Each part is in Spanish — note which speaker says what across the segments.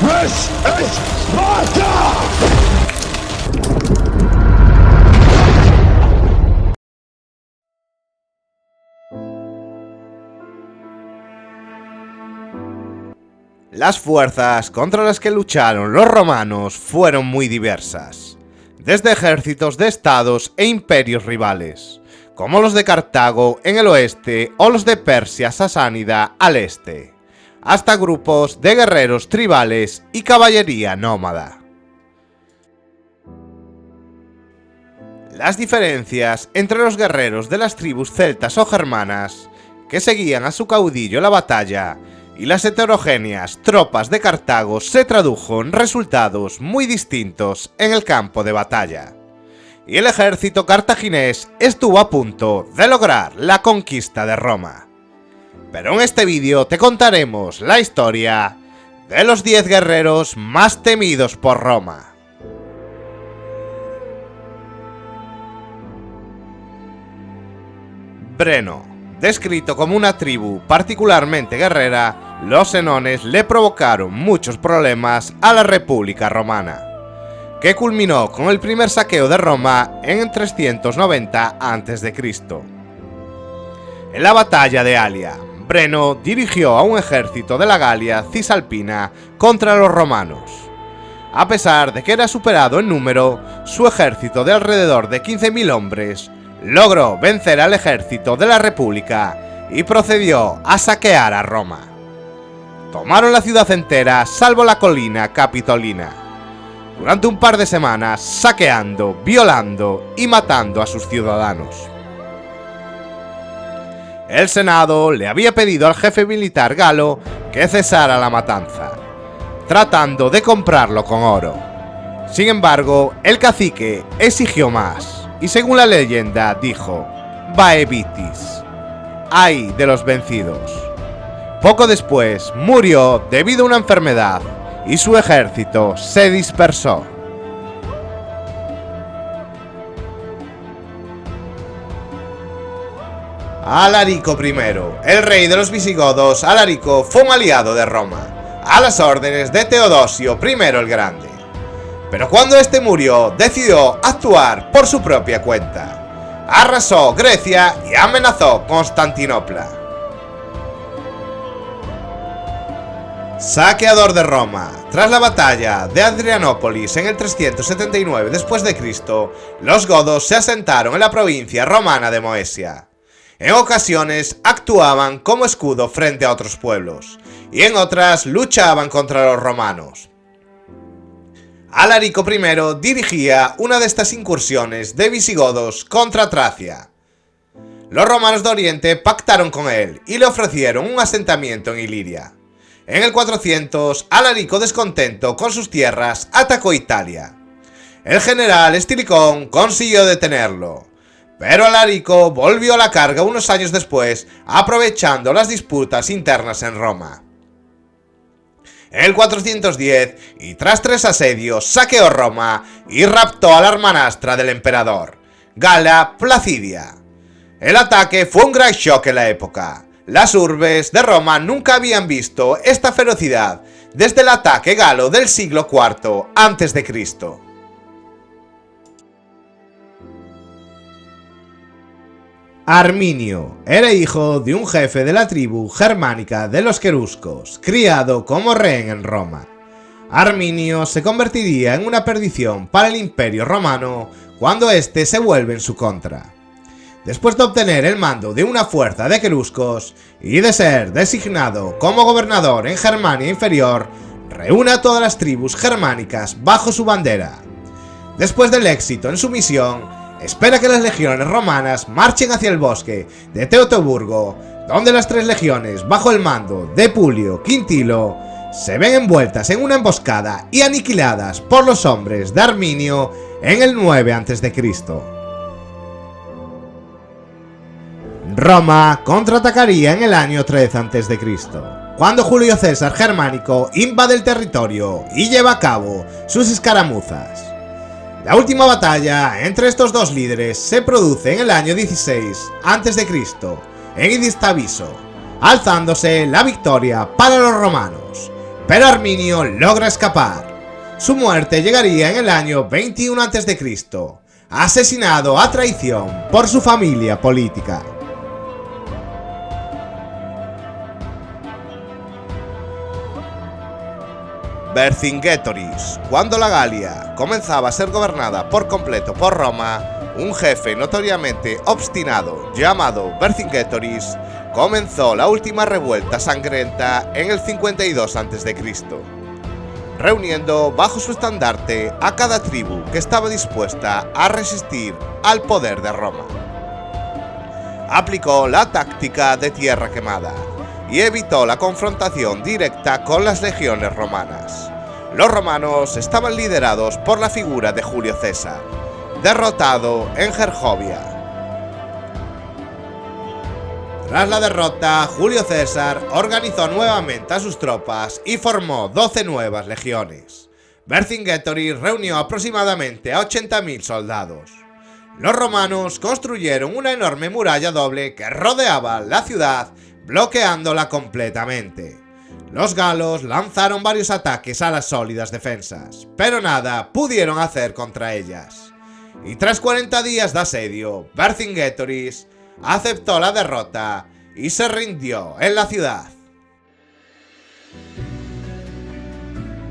Speaker 1: ¡Es Esparta!
Speaker 2: Las fuerzas contra las que lucharon los romanos fueron muy diversas, desde ejércitos de estados e imperios rivales, como los de Cartago en el oeste o los de Persia sasánida al este, hasta grupos de guerreros tribales y caballería nómada. Las diferencias entre los guerreros de las tribus celtas o germanas, que seguían a su caudillo en la batalla, y las heterogéneas tropas de Cartago se tradujo en resultados muy distintos en el campo de batalla, y el ejército cartaginés estuvo a punto de lograr la conquista de Roma. Pero en este vídeo te contaremos la historia de los 10 guerreros más temidos por Roma. Breno. Descrito como una tribu particularmente guerrera, los senones le provocaron muchos problemas a la República Romana, que culminó con el primer saqueo de Roma en 390 a.C. En la batalla de Alia, Breno dirigió a un ejército de la Galia cisalpina contra los romanos. A pesar de que era superado en número, su ejército de alrededor de 15.000 hombres logró vencer al ejército de la República y procedió a saquear a Roma. Tomaron la ciudad entera salvo la colina capitolina, durante un par de semanas saqueando, violando y matando a sus ciudadanos. El Senado le había pedido al jefe militar galo que cesara la matanza, tratando de comprarlo con oro. Sin embargo, el cacique exigió más, y según la leyenda dijo: Vae vitis, ay de los vencidos. Poco después murió debido a una enfermedad y su ejército se dispersó. Alarico I, el rey de los visigodos. Alarico fue un aliado de Roma, a las órdenes de Teodosio I el Grande. Pero cuando este murió, decidió actuar por su propia cuenta. Arrasó Grecia y amenazó Constantinopla. Saqueador de Roma. Tras la batalla de Adrianópolis en el 379 d.C., los godos se asentaron en la provincia romana de Moesia. En ocasiones actuaban como escudo frente a otros pueblos, y en otras luchaban contra los romanos. Alarico I dirigía una de estas incursiones de visigodos contra Tracia. Los romanos de Oriente pactaron con él y le ofrecieron un asentamiento en Iliria. En el 400, Alarico, descontento con sus tierras, atacó Italia. El general Estilicón consiguió detenerlo, pero Alarico volvió a la carga unos años después, aprovechando las disputas internas en Roma. En el 410, y tras 3 asedios, saqueó Roma y raptó a la hermanastra del emperador, Gala Placidia. El ataque fue un gran shock en la época. Las urbes de Roma nunca habían visto esta ferocidad desde el ataque galo del siglo IV a.C. Arminio era hijo de un jefe de la tribu germánica de los queruscos, criado como rehén en Roma. Arminio se convertiría en una perdición para el imperio romano cuando éste se vuelve en su contra. Después de obtener el mando de una fuerza de queruscos y de ser designado como gobernador en Germania Inferior, reúne a todas las tribus germánicas bajo su bandera. Después del éxito en su misión, espera que las legiones romanas marchen hacia el bosque de Teutoburgo, donde las 3 legiones bajo el mando de Publio Quintilo se ven envueltas en una emboscada y aniquiladas por los hombres de Arminio en el 9 a.C. Roma contraatacaría en el año 3 a.C., cuando Julio César Germánico invade el territorio y lleva a cabo sus escaramuzas. La última batalla entre estos dos líderes se produce en el año 16 a.C., en Idistaviso, alzándose la victoria para los romanos, pero Arminio logra escapar. Su muerte llegaría en el año 21 a.C., asesinado a traición por su familia política. Vercingetorix. Cuando la Galia comenzaba a ser gobernada por completo por Roma, un jefe notoriamente obstinado llamado Vercingetorix comenzó la última revuelta sangrienta en el 52 a.C., reuniendo bajo su estandarte a cada tribu que estaba dispuesta a resistir al poder de Roma. Aplicó la táctica de tierra quemada y evitó la confrontación directa con las legiones romanas. Los romanos estaban liderados por la figura de Julio César, derrotado en Gergovia. Tras la derrota, Julio César organizó nuevamente a sus tropas y formó 12 nuevas legiones. Vercingetorix reunió aproximadamente a 80.000 soldados. Los romanos construyeron una enorme muralla doble que rodeaba la ciudad, bloqueándola completamente. Los galos lanzaron varios ataques a las sólidas defensas, pero nada pudieron hacer contra ellas. Y tras 40 días de asedio, Vercingetorix aceptó la derrota y se rindió en la ciudad.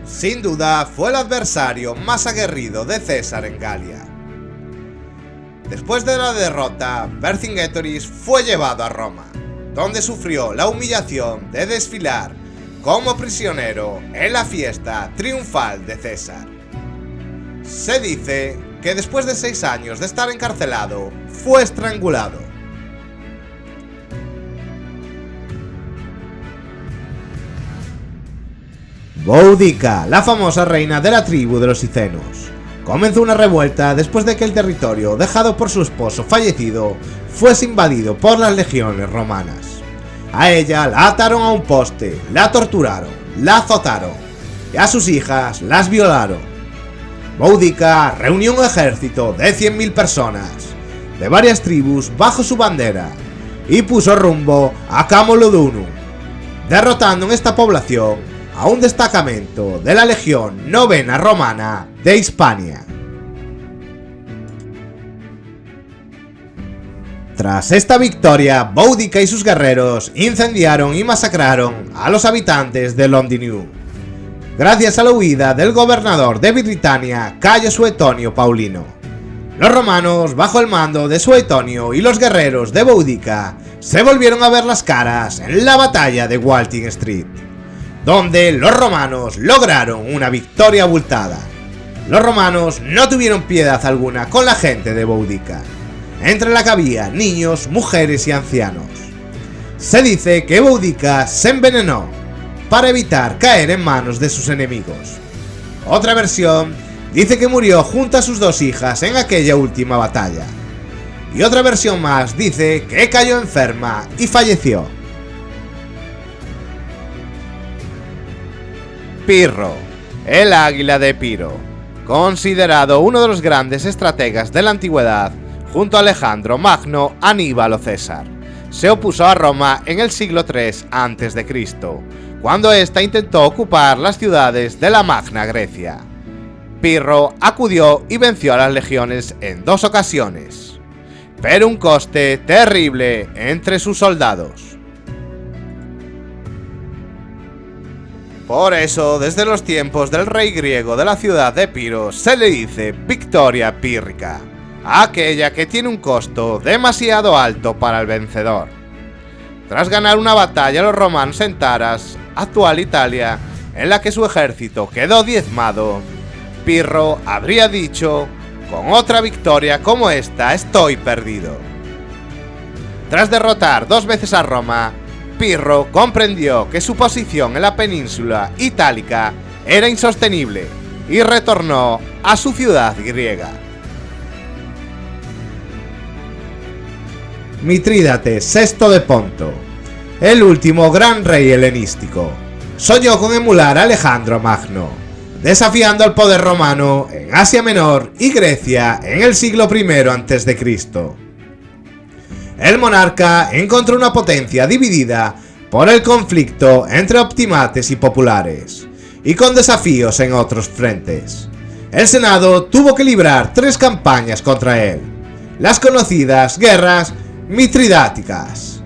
Speaker 2: Sin duda fue el adversario más aguerrido de César en Galia. Después de la derrota, Vercingetorix fue llevado a Roma, donde sufrió la humillación de desfilar como prisionero en la fiesta triunfal de César. Se dice que después de 6 años de estar encarcelado, fue estrangulado. Boudica, la famosa reina de la tribu de los Icenos, comenzó una revuelta después de que el territorio dejado por su esposo fallecido fuese invadido por las legiones romanas. A ella la ataron a un poste, la torturaron, la azotaron y a sus hijas las violaron. Boudica reunió un ejército de 100.000 personas de varias tribus bajo su bandera y puso rumbo a Camolodunum, derrotando en esta población a un destacamento de la Legión Novena Romana de Hispania. Tras esta victoria, Boudica y sus guerreros incendiaron y masacraron a los habitantes de Londinium, gracias a la huida del gobernador de Britania, Cayo Suetonio Paulino. Los romanos, bajo el mando de Suetonio y los guerreros de Boudica, se volvieron a ver las caras en la batalla de Walting Street, donde los romanos lograron una victoria abultada. Los romanos no tuvieron piedad alguna con la gente de Boudica, entre la que había niños, mujeres y ancianos. Se dice que Boudica se envenenó para evitar caer en manos de sus enemigos. Otra versión dice que murió junto a sus 2 hijas en aquella última batalla. Y otra versión más dice que cayó enferma y falleció. Pirro, el águila de Epiro, considerado uno de los grandes estrategas de la antigüedad, junto a Alejandro Magno, Aníbal o César, se opuso a Roma en el siglo III a.C., cuando ésta intentó ocupar las ciudades de la Magna Grecia. Pirro acudió y venció a las legiones en 2 ocasiones, pero un coste terrible entre sus soldados. Por eso, desde los tiempos del rey griego de la ciudad de Epiro, se le dice victoria pírrica, a aquella que tiene un costo demasiado alto para el vencedor. Tras ganar una batalla los romanos en Taras, actual Italia, en la que su ejército quedó diezmado, Pirro habría dicho: con otra victoria como esta estoy perdido. Tras derrotar 2 veces a Roma, Pirro comprendió que su posición en la península itálica era insostenible y retornó a su ciudad griega. Mitrídates VI de Ponto, el último gran rey helenístico, soñó con emular a Alejandro Magno, desafiando al poder romano en Asia Menor y Grecia en el siglo I a.C. El monarca encontró una potencia dividida por el conflicto entre optimates y populares, y con desafíos en otros frentes. El Senado tuvo que librar 3 campañas contra él, las conocidas guerras mitridáticas.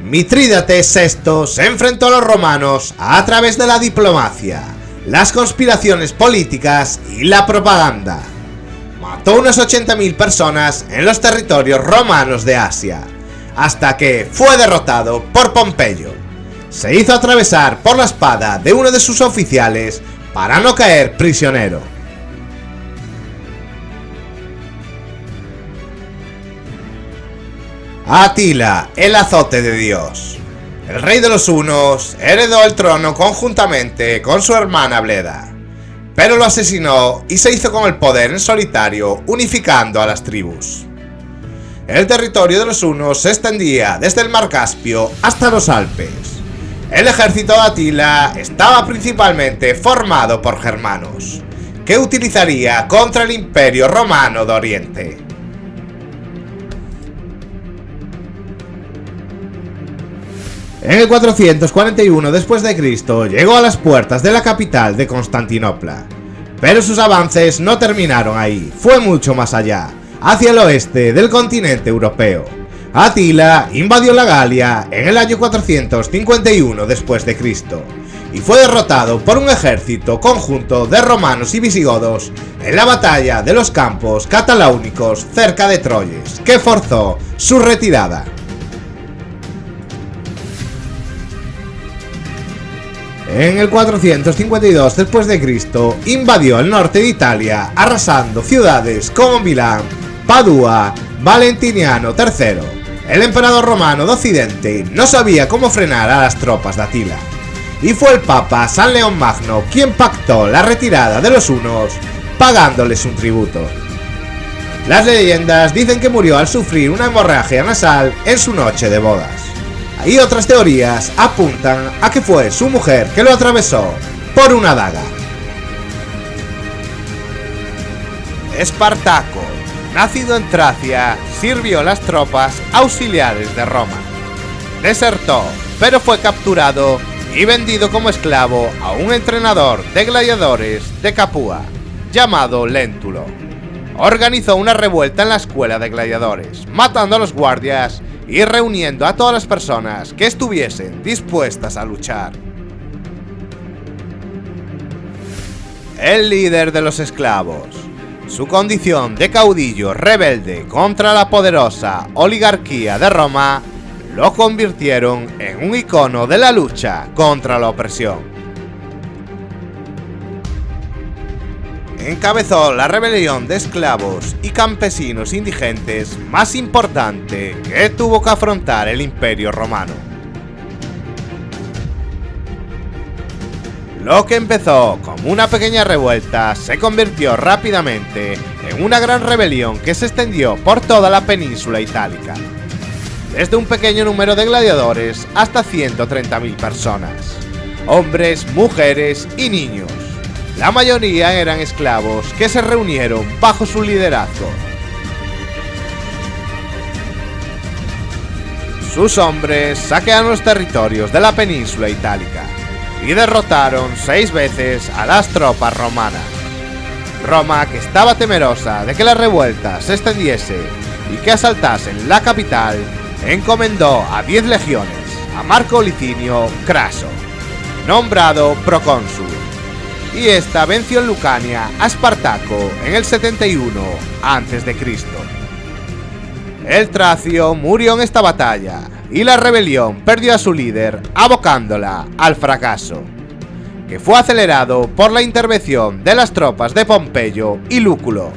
Speaker 2: Mitrídates VI se enfrentó a los romanos a través de la diplomacia, las conspiraciones políticas y la propaganda. Mató unas 80.000 personas en los territorios romanos de Asia, hasta que fue derrotado por Pompeyo. Se hizo atravesar por la espada de uno de sus oficiales para no caer prisionero. Atila, el azote de Dios. El rey de los hunos heredó el trono conjuntamente con su hermana Bleda, pero lo asesinó y se hizo con el poder en solitario, unificando a las tribus. El territorio de los hunos se extendía desde el mar Caspio hasta los Alpes. El ejército de Atila estaba principalmente formado por germanos, que utilizaría contra el Imperio Romano de Oriente. En el 441 d.C. llegó a las puertas de la capital de Constantinopla, pero sus avances no terminaron ahí, fue mucho más allá, hacia el oeste del continente europeo. Atila invadió la Galia en el año 451 d.C. y fue derrotado por un ejército conjunto de romanos y visigodos en la batalla de los campos cataláunicos cerca de Troyes, que forzó su retirada. En el 452 d.C. invadió el norte de Italia, arrasando ciudades como Milán, Padua, Valentiniano III. El emperador romano de Occidente no sabía cómo frenar a las tropas de Atila, y fue el Papa San León Magno quien pactó la retirada de los hunos, pagándoles un tributo. Las leyendas dicen que murió al sufrir una hemorragia nasal en su noche de bodas, y otras teorías apuntan a que fue su mujer que lo atravesó por una daga. Espartaco, nacido en Tracia, sirvió en las tropas auxiliares de Roma. Desertó, pero fue capturado y vendido como esclavo a un entrenador de gladiadores de Capua, llamado Léntulo. Organizó una revuelta en la escuela de gladiadores, matando a los guardias y reuniendo a todas las personas que estuviesen dispuestas a luchar. El líder de los esclavos. Su condición de caudillo rebelde contra la poderosa oligarquía de Roma lo convirtieron en un icono de la lucha contra la opresión. Encabezó la rebelión de esclavos y campesinos indigentes más importante que tuvo que afrontar el Imperio Romano. Lo que empezó como una pequeña revuelta se convirtió rápidamente en una gran rebelión que se extendió por toda la península itálica, desde un pequeño número de gladiadores hasta 130.000 personas, hombres, mujeres y niños. La mayoría eran esclavos que se reunieron bajo su liderazgo. Sus hombres saquearon los territorios de la península itálica y derrotaron 6 veces a las tropas romanas. Roma, que estaba temerosa de que la revuelta se extendiese y que asaltasen la capital, encomendó a 10 legiones a Marco Licinio Craso, nombrado procónsul, y esta venció en Lucania a Espartaco en el 71 a.C. El tracio murió en esta batalla y la rebelión perdió a su líder, abocándola al fracaso, que fue acelerado por la intervención de las tropas de Pompeyo y Lúculo,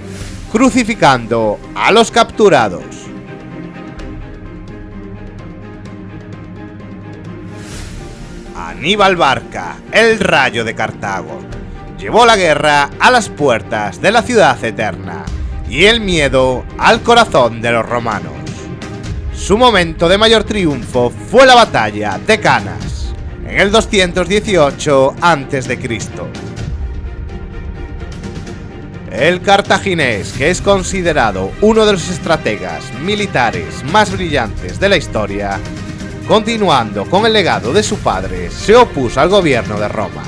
Speaker 2: crucificando a los capturados. Aníbal Barca, el Rayo de Cartago, llevó la guerra a las puertas de la ciudad eterna y el miedo al corazón de los romanos. Su momento de mayor triunfo fue la batalla de Canas, en el 218 a.C. El cartaginés, que es considerado uno de los estrategas militares más brillantes de la historia, continuando con el legado de su padre, se opuso al gobierno de Roma,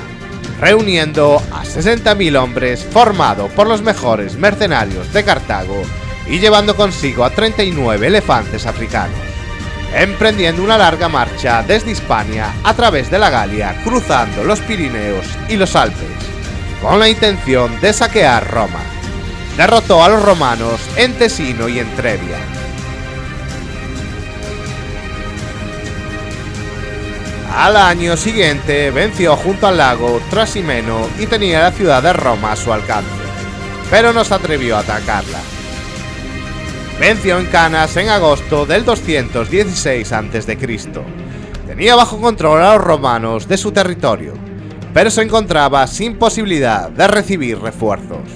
Speaker 2: reuniendo a 60.000 hombres formados por los mejores mercenarios de Cartago y llevando consigo a 39 elefantes africanos, emprendiendo una larga marcha desde Hispania a través de la Galia, cruzando los Pirineos y los Alpes, con la intención de saquear Roma. Derrotó a los romanos en Tesino y en Trebia. Al año siguiente venció junto al lago Trasimeno y tenía la ciudad de Roma a su alcance, pero no se atrevió a atacarla. Venció en Canas en agosto del 216 a.C. Tenía bajo control a los romanos de su territorio, pero se encontraba sin posibilidad de recibir refuerzos.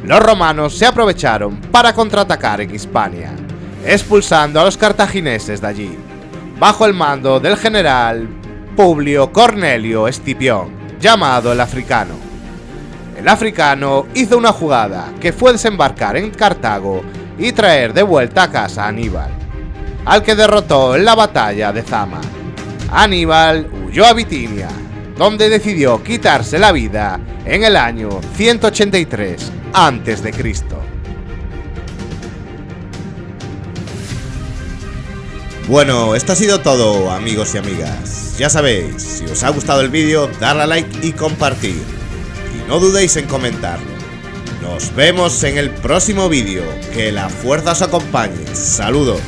Speaker 2: Los romanos se aprovecharon para contraatacar en Hispania, expulsando a los cartagineses de allí, bajo el mando del general Publio Cornelio Escipión, llamado el Africano. El Africano hizo una jugada que fue desembarcar en Cartago y traer de vuelta a casa a Aníbal, al que derrotó en la batalla de Zama. Aníbal huyó a Bitinia, donde decidió quitarse la vida en el año 183 a.C.
Speaker 1: Bueno, esto ha sido todo, amigos y amigas. Ya sabéis, si os ha gustado el vídeo, darle a like y compartir. Y no dudéis en comentarlo. Nos vemos en el próximo vídeo. Que la fuerza os acompañe. Saludos.